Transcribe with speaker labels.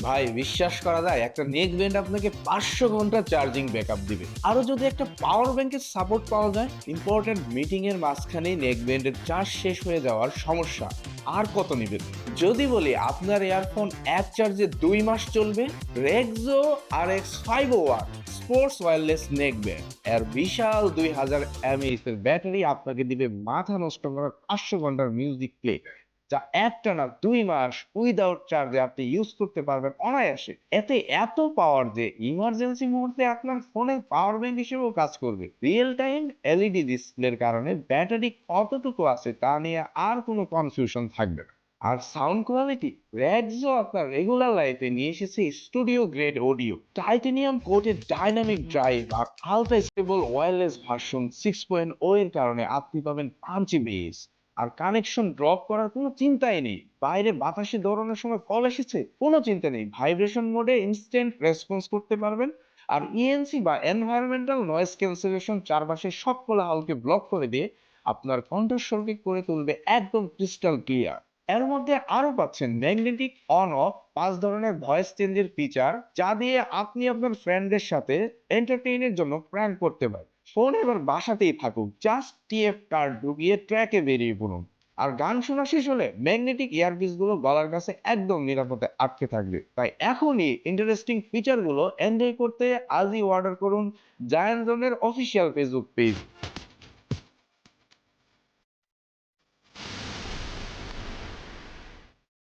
Speaker 1: ভাই বিশ্বাস করা যায় একটা নেক ব্যান্ড আপনাকে 500 ঘন্টা চার্জিং ব্যাকআপ দিবে। আরো যদি একটা পাওয়ার ব্যাংকের সাপোর্ট পাওয়া যায়, ইম্পর্টেন্ট মিটিং এর মাঝখানেই নেক ব্যান্ডের চার্জ শেষ হয়ে যাওয়ার সমস্যা আর কত নিবেন? যদি বলি আপনার ইয়ারফোন এক চার্জে 2 মাস চলবে, রেক্সো RX501 sports wireless neck band এর বিশাল 2000 mAh এর ব্যাটারি আপনাকে দিবে মাথা নষ্ট করা 500 ঘন্টার মিউজিক প্লে, যা একটানা 2 মাস উইদাউট চার্জে আপনি ইউজ করতে পারবেন অনায়াসে। এতে এত পাওয়ার যে ইমার্জেন্সি মুহূর্তে আপনার ফোনে পাওয়ার ব্যাংক হিসেবেও কাজ করবে। রিয়েল টাইম এলইডি ডিসপ্লের কারণে ব্যাটারি কতটুকু আছে তা নিয়ে আর কোনো কনফিউশন থাকবে না। আর সাউন্ড কোয়ালিটি, রেডজো আপনার রেগুলার লাইফে নিয়ে এসেছে studio grade audio, titanium coated dynamic drive আর আলট্রা স্টেবল ওয়্যারলেস ভার্সন 6.0 এর কারণে আপনি পাবেন পাঞ্চি বেস। আর কানেকশন ড্রপ করার কোনো চিন্তাই নেই। বাইরে বাতাসে দৌড়ানোর সময় কল এসেছে, কোনো চিন্তা নেই, ভাইব্রেশন মোডে ইনস্ট্যান্ট রেসপন্স করতে পারবেন। আর ইএনসি বা এনভায়রনমেন্টাল নয়েজ ক্যান্সেলেশন চারপাশে সব কোলাহলকে ব্লক করে দিয়ে আপনার কণ্ঠস্বরকে করে তুলবে একদম ক্রিস্টাল ক্লিয়ার। এর মধ্যে আরো পাচ্ছেন ম্যাগনেটিক অন অফ 5 ধরনের ভয়েস চেঞ্জের ফিচার, যা দিয়ে আপনি আপনার ফ্রেন্ডদের সাথে এন্টারটেইনের জন্য প্র্যাঙ্ক করতে পারেন। ফোন এবার বাসাতেই থাকুক, জাস্ট টিএফ কার্ড ঢুকিয়ে ট্র্যাকে বেরিয়ে পড়ুন। আর গান শোনা শেষ হলে ম্যাগনেটিক ইয়ারপিস গুলো গলার কাছে একদম নিরাপদে আটকে থাকবে। তাই এখনই ইন্টারেস্টিং ফিচার গুলো এনজয় করতে আজই অর্ডার করুন জায়ান্ট জোনের অফিসিয়াল ফেসবুক পেজ।